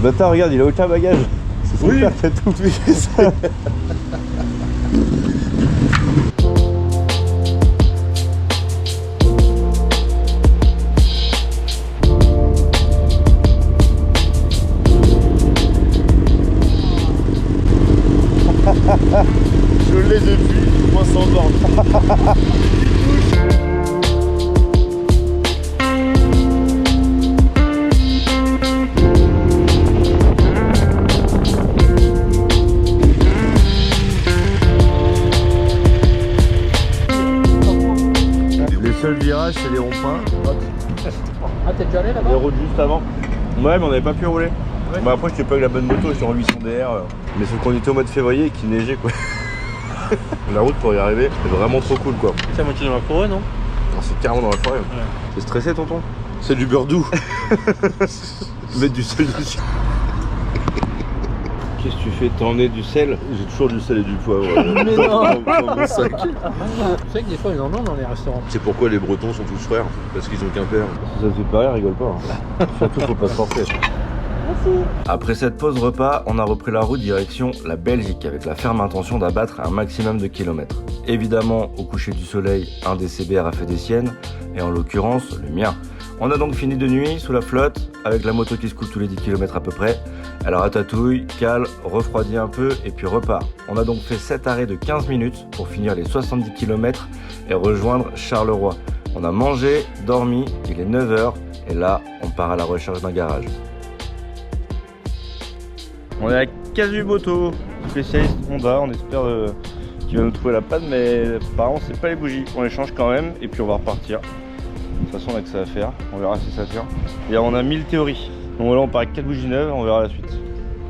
Bâtard, regarde, il a aucun bagage. C'est son père qui a tout fait ça. Je l'ai depuis, moi sans borne. Les seuls virages, c'est les ronds-points. Ah, t'es déjà allé là-bas? Les routes juste avant. Ouais, mais on n'avait pas pu rouler. Ouais. Bah après, j'étais pas avec la bonne moto, j'étais en 800 DR. Mais sauf qu'on était au mois de février et qu'il neigeait quoi. La route pour y arriver, c'est vraiment trop cool quoi. C'est à moitié dans la forêt, non? Non, c'est carrément dans la forêt. Ouais. T'es stressé, tonton? C'est du beurre doux. Mettre du sel dessus. Qu'est-ce que tu fais? T'as emmené du sel? J'ai toujours du sel et du poivre Mais non. dans mon sac. Tu sais que des fois ils en ont dans les restaurants. C'est pourquoi les Bretons sont tous frères, parce qu'ils ont qu'un père. Si ça te fait pas rire, rigole pas. Hein. Surtout, faut pas se forcer. Après cette pause repas, on a repris la route direction la Belgique avec la ferme intention d'abattre un maximum de kilomètres. Évidemment, au coucher du soleil, un des CBR a fait des siennes, et en l'occurrence, le mien. On a donc fini de nuit sous la flotte, avec la moto qui se coule tous les 10 km à peu près. Elle ratatouille, cale, refroidit un peu et puis repart. On a donc fait 7 arrêts de 15 minutes pour finir les 70 km et rejoindre Charleroi. On a mangé, dormi, il est 9h et là, on part à la recherche d'un garage. On est à Casu Moto, spécialiste Honda, on espère qu'il va nous trouver la panne, mais apparemment c'est pas les bougies. On les change quand même et puis on va repartir. De toute façon on a que ça à faire, on verra si ça tient. Et on a 1000 théories. Donc voilà, on part avec 4 bougies neuves, on verra la suite.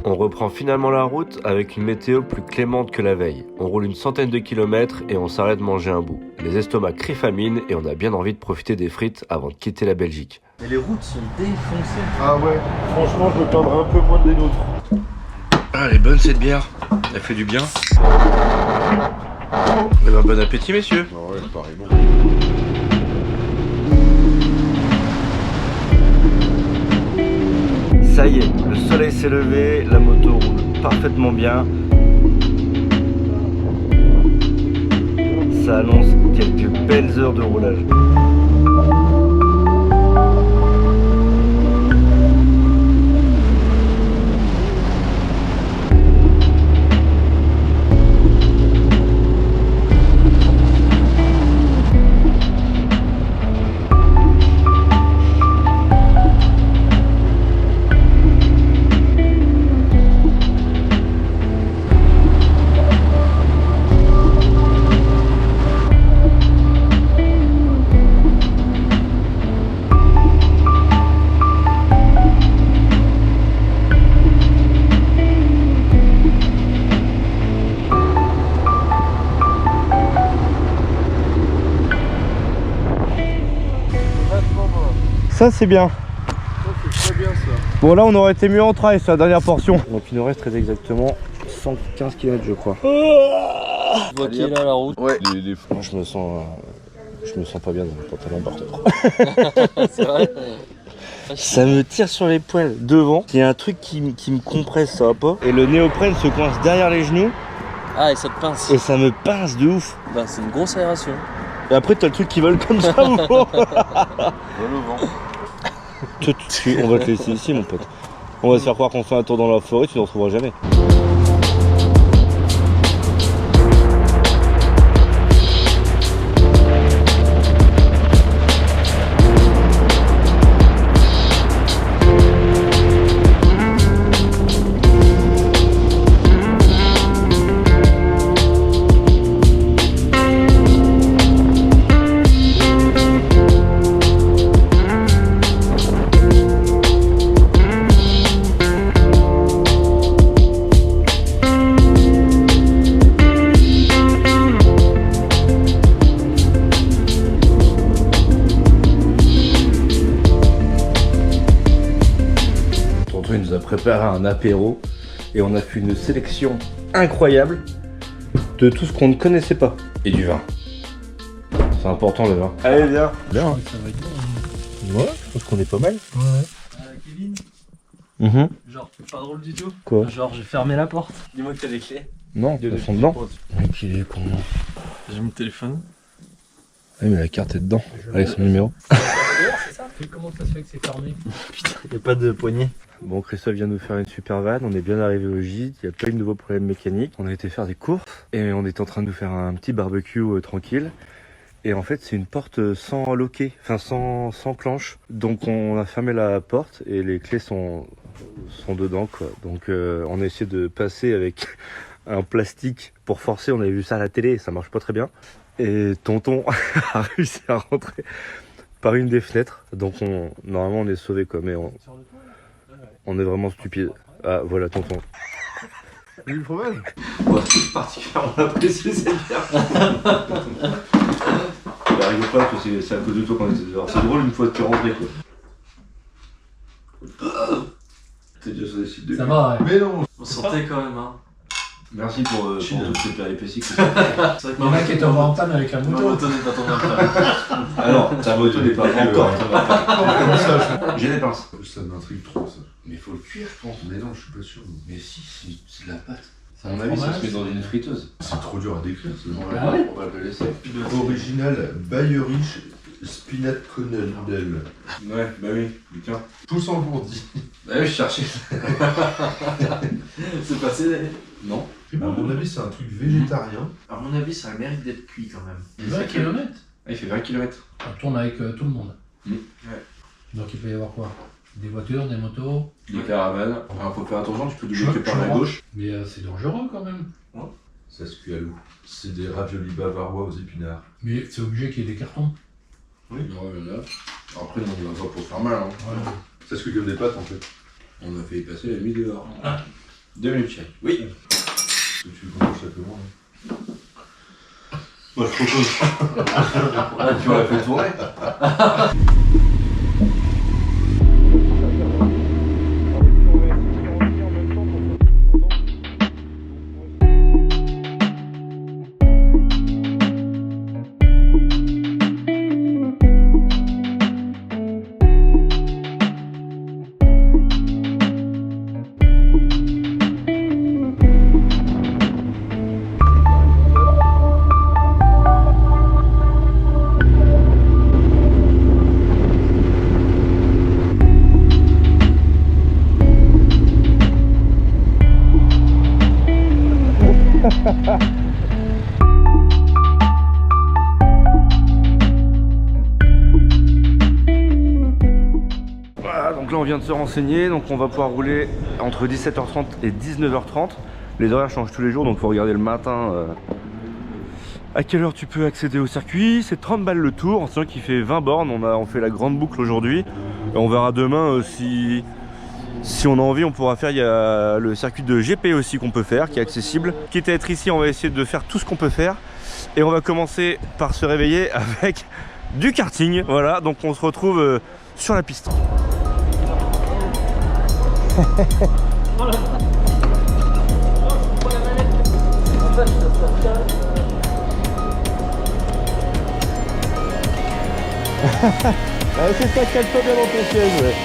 On reprend finalement la route avec une météo plus clémente que la veille. On roule une centaine de kilomètres et on s'arrête manger un bout. Les estomacs crient famine et on a bien envie de profiter des frites avant de quitter la Belgique. Et les routes sont défoncées. Ah ouais, franchement je me plaindrai un peu moins des nôtres. Ah, elle est bonne cette bière, elle fait du bien. Eh ben, bon appétit messieurs. Ah ouais, pareillement. Ça y est, le soleil s'est levé, la moto roule parfaitement bien. Ça annonce quelques belles heures de roulage. Ça c'est bien. C'est très bien ça. Bon là on aurait été mieux en trail sur la dernière portion. Donc il nous reste très exactement 115 km je crois. Je vois qui est là la route. Ouais. Moi je me sens pas bien dans le pantalon par contre. C'est vrai. Ça me tire sur les poils devant. Il y a un truc qui me compresse, ça va pas. Et le néoprène se coince derrière les genoux. Ah, et ça te pince. Et ça me pince de ouf. Bah, c'est une grosse aération. Et après t'as le truc qui vole comme ça ou quoi? Vol au vent. On va te laisser ici mon pote. On va se faire croire qu'on fait un tour dans la forêt, tu ne retrouveras jamais. Il nous a préparé un apéro et on a fait une sélection incroyable de tout ce qu'on ne connaissait pas. Et du vin. C'est important le vin. Allez viens. Bien. Ça va être bon. Ouais, je pense qu'on est pas mal. Ouais. Kevin, Genre, pas drôle du tout. Quoi? Genre, j'ai fermé la porte. Dis-moi que t'as les clés. Non, elles sont dedans. Ok, con. J'ai mis le téléphone. Oui, mais la carte est dedans, avec son numéro. C'est ça? Comment ça se fait que c'est fermé? Putain, y a pas de poignée. Bon, Christophe vient nous faire une super vanne, on est bien arrivé au gîte, il n'y a pas eu de nouveaux problèmes mécaniques. On a été faire des courses et on est en train de nous faire un petit barbecue tranquille. Et en fait, c'est une porte sans loquet, enfin sans clenche. Donc on a fermé la porte et les clés sont dedans, quoi. Donc on a essayé de passer avec un plastique pour forcer, on avait vu ça à la télé, ça marche pas très bien. Et tonton a réussi à rentrer par une des fenêtres. Donc normalement on est sauvé, quoi, mais on est vraiment stupide. Ah voilà tonton. J'ai eu le problème. Ouais, particulièrement apprécié cette bière. Il arrive pas parce que c'est à cause de toi qu'on était dehors. C'est drôle une fois que tu es rentré, quoi. T'es déjà sur des sites de Ça va, ouais. Mais non. On sentait quand même, hein. Merci pour toutes ces péripéties. C'est vrai que Il y en a qui étaient en panne avec la Ma moto. moto n'est pas tombée en panne. Ah non, ta moto n'est pas encore. J'ai des pinces. Ça m'intrigue trop ça. Mais il faut le cuire, je pense. Mais non, je suis pas sûr. Mais si, c'est de la pâte. À mon avis, ça se met dans une friteuse. C'est trop dur à décrire. Ah ouais. On va le laisser. Original Bayerich Spinat Konnedel. Ouais, bah oui, tiens. Tous engourdis. Bah oui, je cherchais. C'est passé. Non. À mon avis, c'est un truc végétarien. À mon avis, ça a le mérite d'être cuit quand même. 20 km. Ah, il fait 20 km. On tourne avec tout le monde. Ouais. Donc il peut y avoir quoi? Des voitures, des motos. Des caravanes. Alors, faut faire attention, tu peux Je- doubler que par je la vois. gauche. Mais c'est dangereux quand même. Ça se cuit à l'eau. C'est des raviolis bavarois aux épinards. Mais c'est obligé qu'il y ait des cartons. Oui, il y en a. Après, non, on va pas pour faire mal. Hein. Ouais. Ça se cuit comme des pâtes en fait. On a fait passer la nuit dehors. 2 minutes, chérie. Oui. Tu veux qu'on mange ça comment hein? Moi, je propose. Ah, tu m'aurais fait tourner. Voilà, donc là on vient de se renseigner, donc on va pouvoir rouler entre 17h30 et 19h30. Les horaires changent tous les jours, donc il faut regarder le matin à quelle heure tu peux accéder au circuit. C'est 30 balles le tour, en sachant qu'il fait 20 bornes, on fait la grande boucle aujourd'hui. On verra demain si on a envie, on pourra faire, il y a le circuit de GP aussi qu'on peut faire, qui est accessible. Quitte à être ici, on va essayer de faire tout ce qu'on peut faire. Et on va commencer par se réveiller avec du karting. Voilà, donc on se retrouve sur la piste. C'est ça, cale-toi bien dans ton siège, ouais.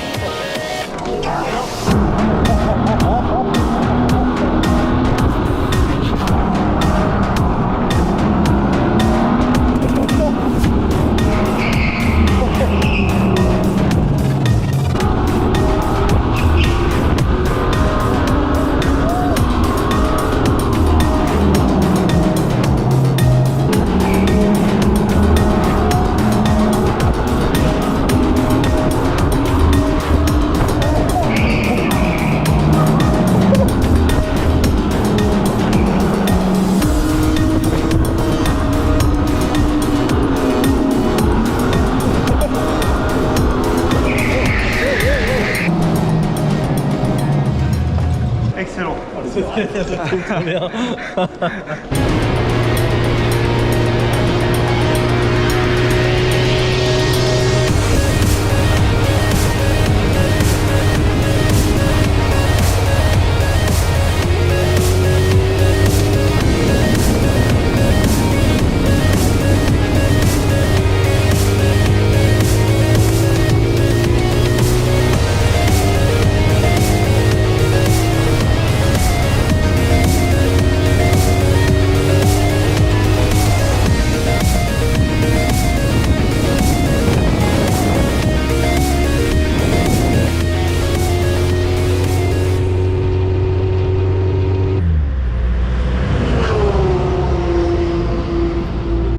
Excellent.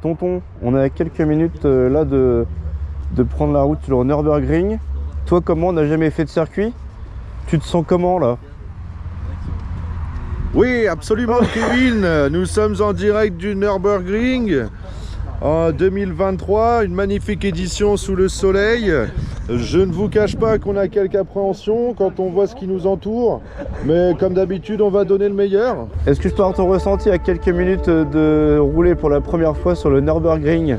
tonton, on est à quelques minutes là de prendre la route sur le Nürburgring. Toi, comment, on n'a jamais fait de circuit? Tu te sens comment là? Oui, absolument, Kevin. Nous sommes en direct du Nürburgring en 2023, une magnifique édition sous le soleil. Je ne vous cache pas qu'on a quelques appréhensions quand on voit ce qui nous entoure, mais comme d'habitude, on va donner le meilleur. Est-ce que je peux avoir ton ressenti à quelques minutes de rouler pour la première fois sur le Nürburgring?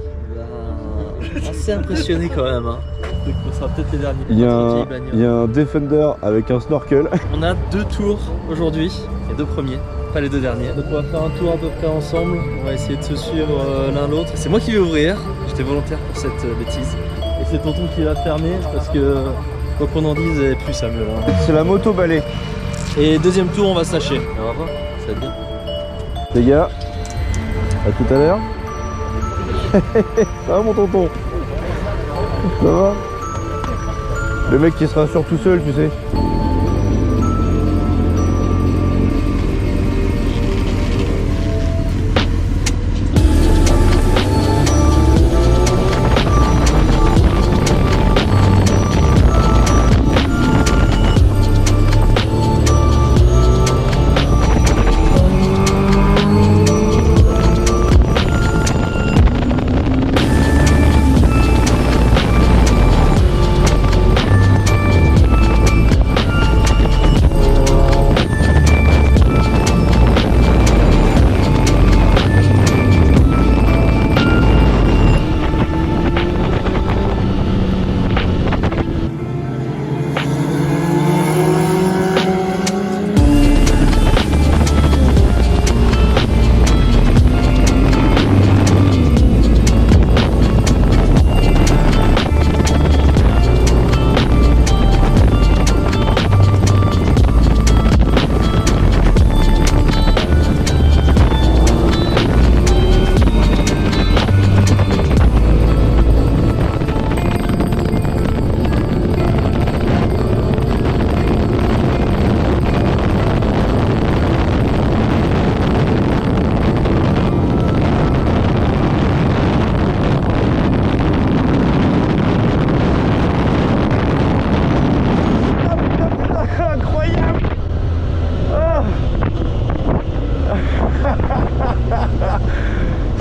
Assez impressionné quand même. Hein. Donc on sera peut-être les derniers. Il y a un Defender avec un snorkel. On a 2 tours aujourd'hui, les 2 premiers, pas les 2 derniers. Donc on va faire un tour à peu près ensemble, on va essayer de se suivre l'un l'autre. C'est moi qui vais ouvrir, j'étais volontaire pour cette bêtise. Et c'est tonton qui va fermer parce que quoi qu'on en dise, elle est plus ça mieux là. C'est la moto balai. Et deuxième tour, on va se lâcher. On va voir, ça va être bien. Les gars, à tout à l'heure. Ça va mon tonton? Ça va? Le mec qui se rassure tout seul, tu sais.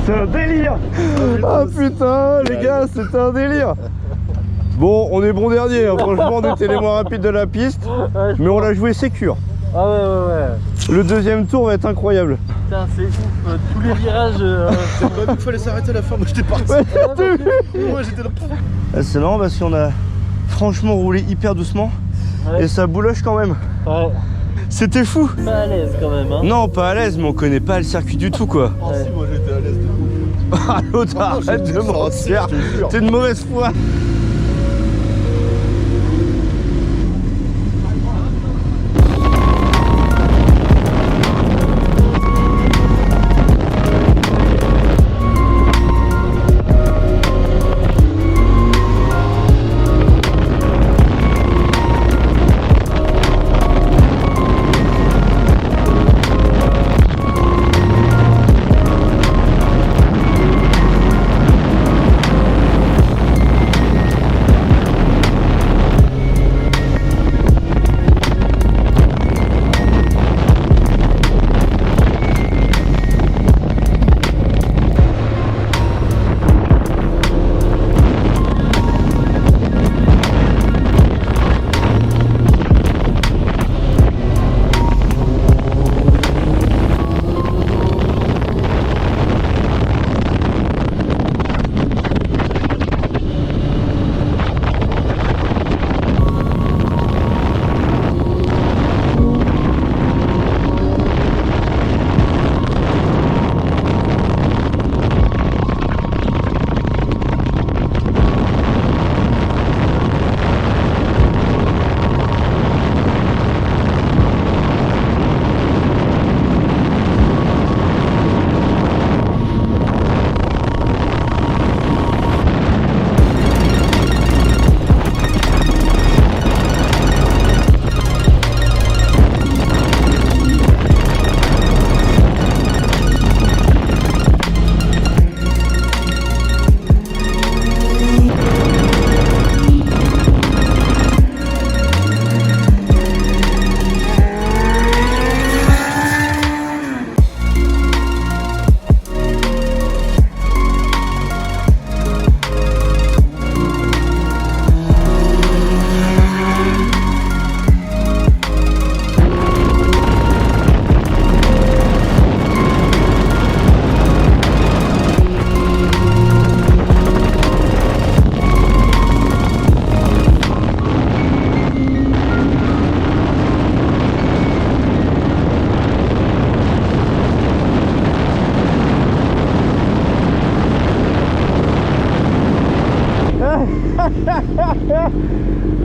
C'est un délire. Ah putain les gars, c'était un délire. Bon, on est bon dernier, hein. Franchement on était les moins rapides de la piste, mais on l'a joué sécure. Ah ouais. Le deuxième tour va être incroyable. Putain, c'est ouf, tous les virages. Il fallait s'arrêter à la fin, moi j'étais parti. Ouais, Moi j'étais là. c'est marrant parce qu'on a franchement roulé hyper doucement et ça bouloche quand même. Ouais. C'était fou. Pas à l'aise quand même. Hein. Non, pas à l'aise, mais on connaît pas le circuit du tout quoi. Oh si, moi j'étais à l'aise de ouf. Ah l'autre, arrête de mentir. T'es de mauvaise foi.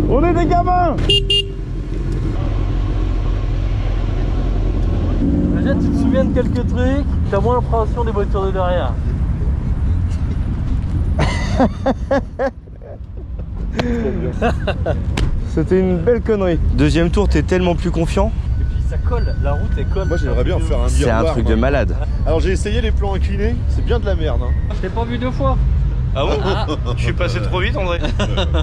On est des gamins. Déjà, tu te souviens de quelques trucs, t'as moins l'appréhension des voitures de derrière. C'était une belle connerie. Deuxième tour, t'es tellement plus confiant. Et puis ça colle, la route elle colle. Moi j'aimerais bien faire un miroir. C'est un truc de malade. Alors j'ai essayé les plans inclinés, c'est bien de la merde. Hein. Je t'ai pas vu 2 fois. Ah bon? Je suis passé trop vite, André.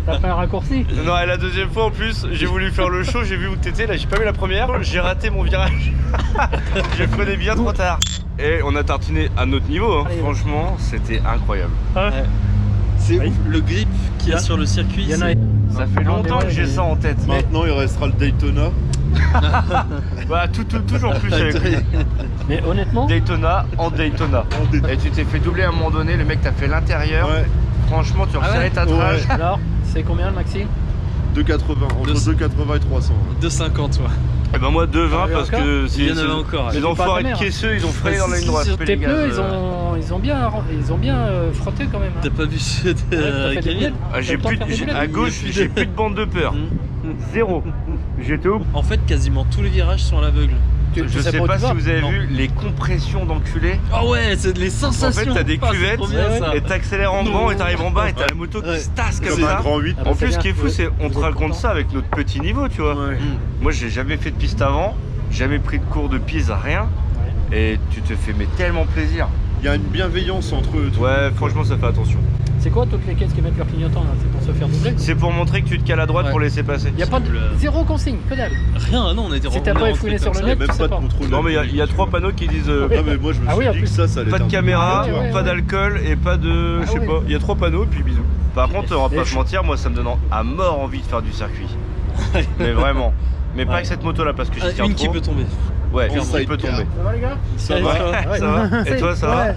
T'as fait un raccourci. Non, et la deuxième fois en plus, j'ai voulu faire le show, j'ai vu où t'étais, là j'ai pas vu la première, j'ai raté mon virage. Je prenais bien trop tard. Et on a tartiné à notre niveau, hein. Franchement, c'était incroyable. C'est ouf, le grip qu'il y a sur le circuit. Ça fait longtemps que j'ai ça en tête. Maintenant il restera le Daytona. Bah, toujours plus avec lui. Mais honnêtement, Daytona en Daytona. Et tu t'es fait doubler à un moment donné, le mec t'a fait l'intérieur. Ouais. Franchement, tu resserrais ta trage. Ouais. alors, c'est combien le maxi? 2,80, entre 2,80 et 300. 2,50 toi. Et ben moi 2,20 Ah, parce encore que il y en avait encore. les J'ai pas enfoirés ta de mère. caisseux, ils ont freiné dans la ligne droite. Tes pneus, ils ont bien frotté quand même. T'as pas vu ce Kevin? À gauche, j'ai plus de bande de peur. Zéro. J'étais où? En fait, quasiment tous les virages sont à l'aveugle. Je sais pas si vous avez vu les compressions d'enculés. Ah ouais, c'est les sensations. En fait, t'as des cuvettes et t'accélères en bas et t'arrives en bas et t'as la moto qui se tasse comme Comme ça. un grand 8. En plus, ce qui est fou, c'est on te raconte ça avec notre petit niveau, tu vois. Moi, j'ai jamais fait de piste avant, jamais pris de cours de piste, rien. Et tu te fais mais tellement plaisir. Il y a une bienveillance entre eux. Ouais, franchement, ça fait attention. C'est quoi toutes les caisses qui mettent leur clignotant là? C'est pour se faire doubler? C'est pour montrer que tu te cales à droite pour laisser passer. Y'a pas de zéro consigne, que dalle. Rien, non, on était Si t'as pas effouillé sur le Il n'y a net, même tu sais pas de pas. contrôle. Non, mais il y a 3 panneaux qui disent Ah mais moi je me Ah suis oui, en dit que plus. ça allait pas de être un- caméra, Ah ouais, pas ouais. d'alcool et pas de. Ah Je sais ouais. pas. Il y a 3 panneaux et puis bisous. Par contre, on va Et pas se mentir, moi ça me donne à mort envie de faire du circuit. Mais vraiment. Mais pas avec cette moto là parce que j'y tiens Une qui trop. peut tomber. Ouais, une qui sidecar. peut tomber. Ça va les gars? Ça va. Ouais, ça va. Et toi, ça va? Ouais.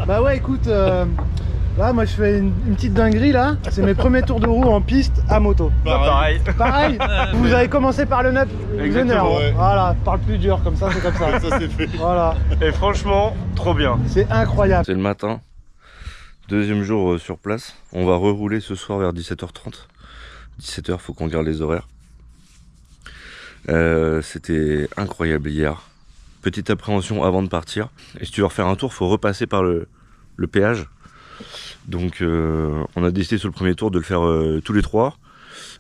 Bah ouais, écoute, là moi je fais une petite dinguerie là. C'est mes premiers tours de roue en piste à moto. Bah, pareil. Pareil, vous avez commencé par le 9, Exactement, ouais. Voilà, par le plus dur, comme ça c'est comme ça. Ça c'est fait. Voilà, Et franchement, trop bien. c'est incroyable. C'est le matin, deuxième jour sur place. On va rerouler ce soir vers 17h30. 17h, faut qu'on regarde les horaires. C'était incroyable hier. Petite appréhension avant de partir. Et si tu veux refaire un tour, faut repasser par le péage. Donc on a décidé sur le premier tour de le faire tous les 3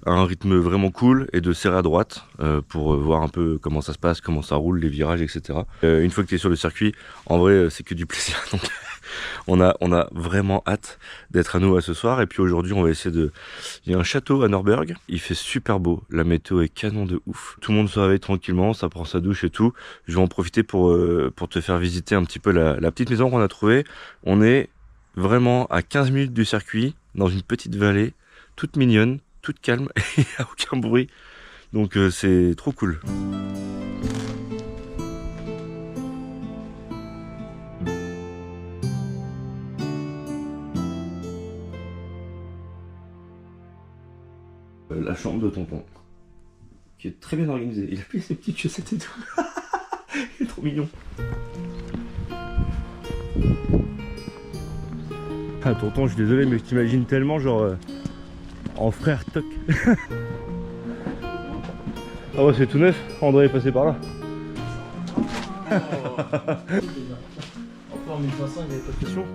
à un rythme vraiment cool et de serrer à droite pour voir un peu comment ça se passe, comment ça roule, les virages, etc. Une fois que tu es sur le circuit, en vrai c'est que du plaisir. Donc on a vraiment hâte d'être à nouveau à ce soir. Et puis aujourd'hui on va essayer de... Il y a un château à Norberg, il fait super beau, la météo est canon de ouf. Tout le monde se réveille tranquillement, ça prend sa douche et tout. Je vais en profiter pour te faire visiter un petit peu la petite maison qu'on a trouvée. On est vraiment à 15 minutes du circuit, dans une petite vallée, toute mignonne, toute calme, et il n'y a aucun bruit. Donc c'est trop cool. La chambre de tonton, qui est très bien organisée. Il a pris ses petites chaussettes et tout. Il est trop mignon. Ah, tonton, je suis désolé, mais je t'imagine tellement genre en frère toc. Ah ouais, c'est tout neuf. André est passé par là. Encore en 1500, il n'y avait pas de question.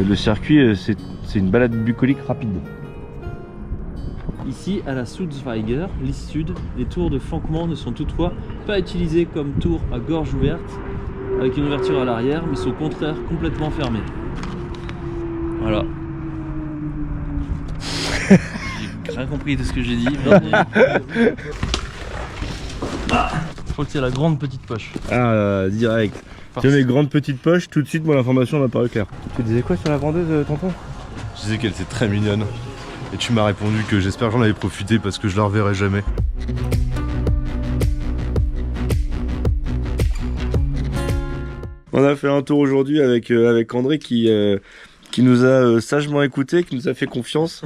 Le circuit, c'est une balade bucolique rapide. Ici, à la Sulzweiger, liste sud, les tours de flanquement ne sont toutefois pas utilisés comme tours à gorge ouverte, avec une ouverture à l'arrière, mais sont au contraire complètement fermés. Voilà. J'ai rien compris de ce que j'ai dit. Je crois que c'est la grande petite poche. Ah, direct. Tiens, mes grandes petites poches, tout de suite, moi l'information m'a paru claire. Tu disais quoi sur la vendeuse, tonton? Je disais qu'elle était très mignonne. Et tu m'as répondu que j'espère que j'en avais profité parce que je la reverrai jamais. On a fait un tour aujourd'hui avec André qui nous a sagement écouté, qui nous a fait confiance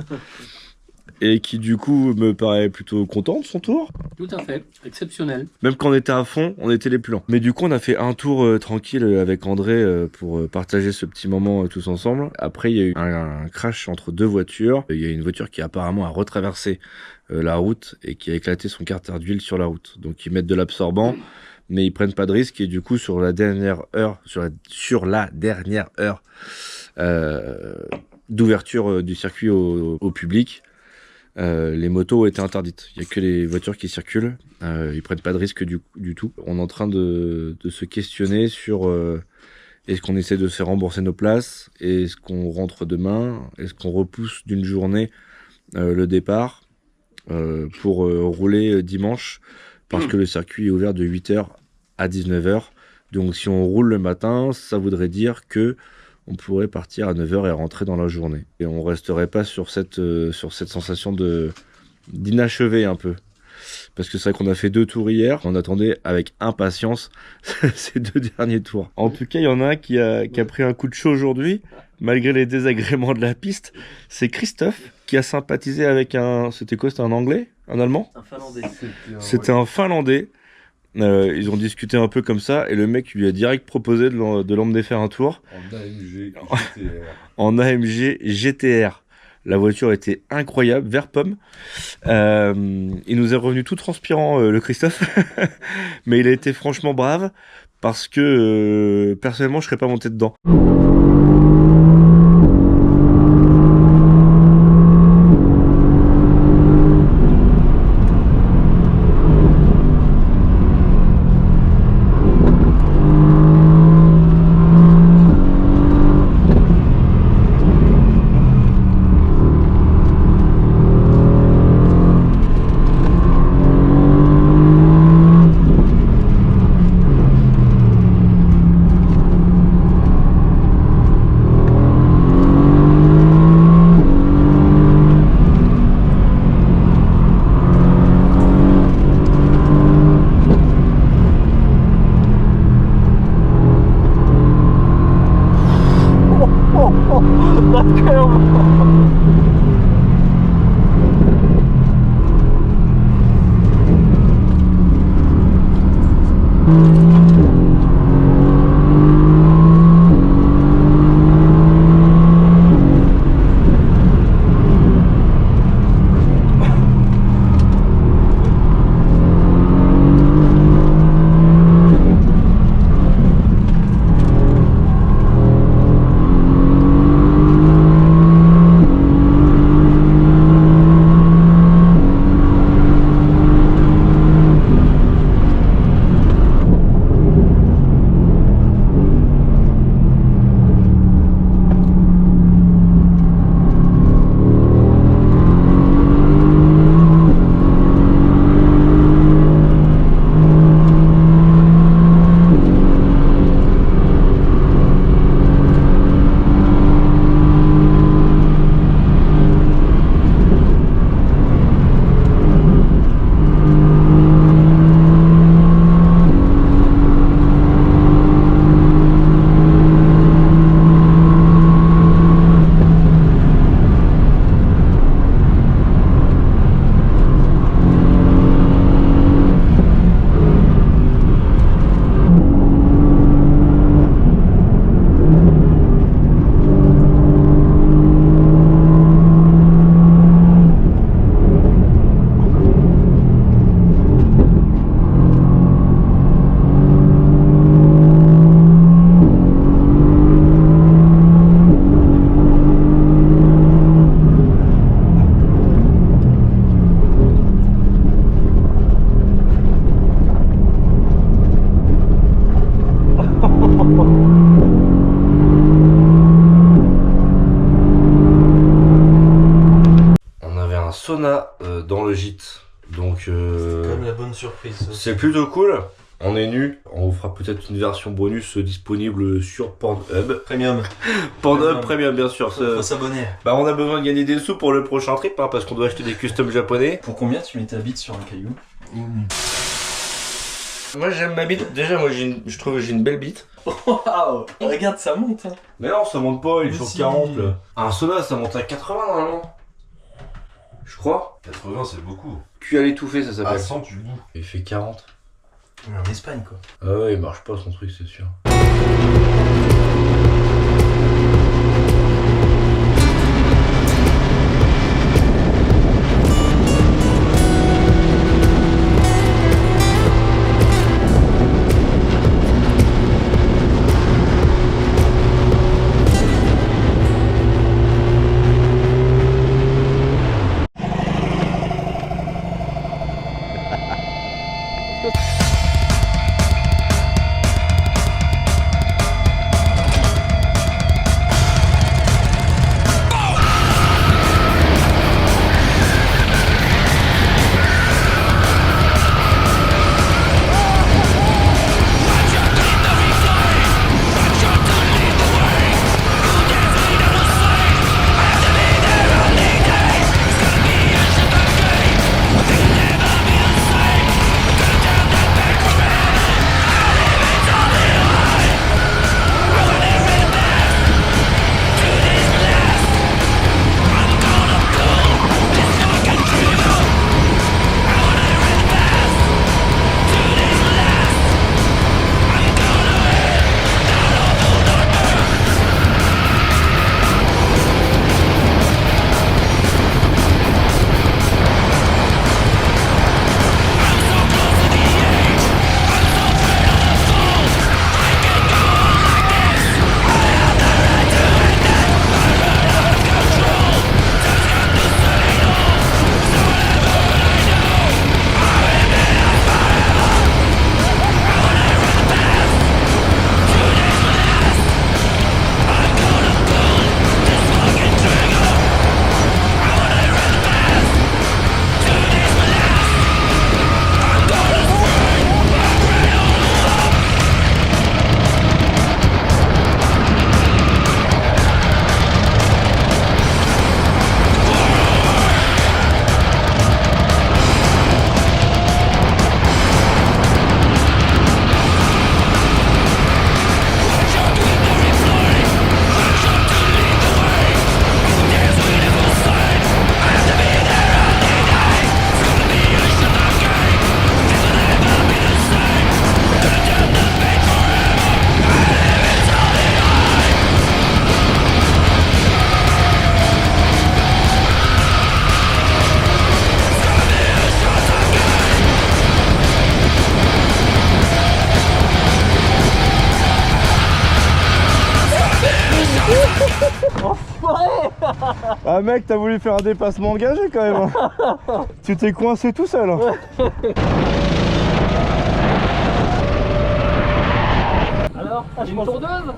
et qui du coup me paraît plutôt content de son tour. Tout à fait, exceptionnel. Même quand on était à fond, on était les plus lents. Mais du coup on a fait un tour tranquille avec André pour partager ce petit moment tous ensemble. Après il y a eu un crash entre deux voitures. Il y a une voiture qui apparemment a retraversé la route et qui a éclaté son carter d'huile sur la route. Donc ils mettent de l'absorbant. Mais ils prennent pas de risque et du coup sur la dernière heure d'ouverture du circuit au public, les motos étaient interdites. Il y a que les voitures qui circulent. Ils prennent pas de risque du tout. On est en train de se questionner sur est-ce qu'on essaie de se faire rembourser nos places, est-ce qu'on rentre demain, est-ce qu'on repousse d'une journée le départ pour rouler dimanche. Parce que le circuit est ouvert de 8h à 19h. Donc si on roule le matin, ça voudrait dire que on pourrait partir à 9h et rentrer dans la journée. Et on resterait pas sur cette sensation d'inachevé un peu. Parce que c'est vrai qu'on a fait 2 tours hier, on attendait avec impatience ces 2 derniers tours. En tout cas, il y en a un qui a pris un coup de chaud aujourd'hui, malgré les désagréments de la piste. C'est Christophe qui a sympathisé avec c'était quoi, c'était un Anglais? Un Allemand? Un Finlandais. C'était un Finlandais. Ils ont discuté un peu comme ça et le mec lui a direct proposé de l'emmener faire un tour. En AMG GTR. En AMG GTR. La voiture était incroyable, vert pomme. Il nous est revenu tout transpirant, le Christophe. Mais il a été franchement brave parce que personnellement je serais pas monté dedans. sauna dans le gîte. Donc C'est comme la bonne surprise. c'est plutôt cool. On est nus, on vous fera peut-être une version bonus disponible sur Pornhub. Premium. Pornhub Premium, bien sûr. Faut s'abonner. Bah, on a besoin de gagner des sous pour le prochain trip, hein, parce qu'on doit acheter des customs japonais. Pour combien tu mets ta bite sur un caillou? Moi, j'aime ma bite. Déjà, moi, je trouve que j'ai une belle bite. Waouh! Regarde, ça monte. Hein. Mais non, ça monte pas, il est Mais sur si. 40 là. Un soda, ça monte à 80 normalement. Je crois. 80 c'est beaucoup. Cuit à l'étouffée, ça s'appelle. À 100 tu bouffes. Il fait 40. On est en Espagne quoi. Ah ouais, il marche pas son truc, c'est sûr. Ah mec, t'as voulu faire un dépassement engagé quand même. Hein. Tu t'es coincé tout seul. Hein. Alors, une tondeuse?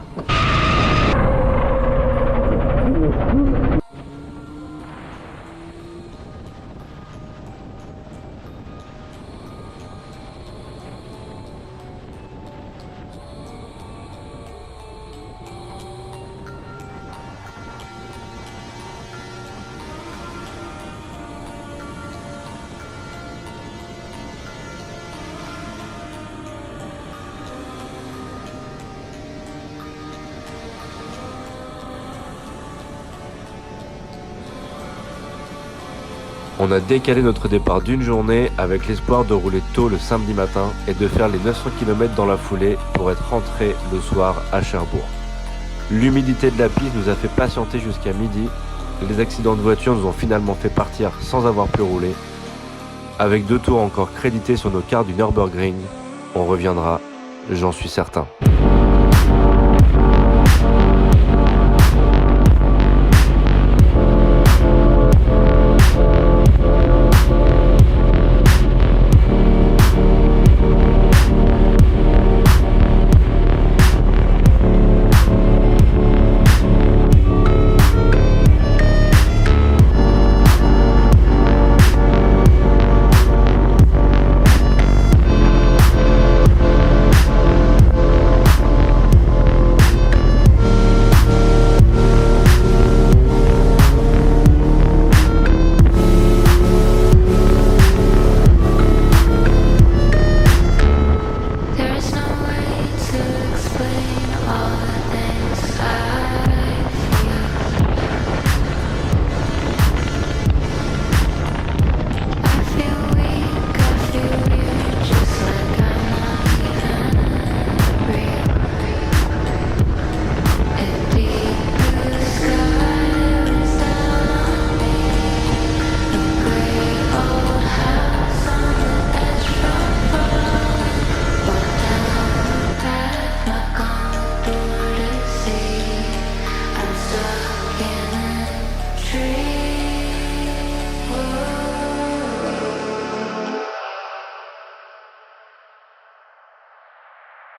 On a décalé notre départ d'une journée avec l'espoir de rouler tôt le samedi matin et de faire les 900 km dans la foulée pour être rentré le soir à Cherbourg. L'humidité de la piste nous a fait patienter jusqu'à midi. Les accidents de voiture nous ont finalement fait partir sans avoir pu rouler. Avec 2 tours encore crédités sur nos cartes du Nürburgring, on reviendra, j'en suis certain.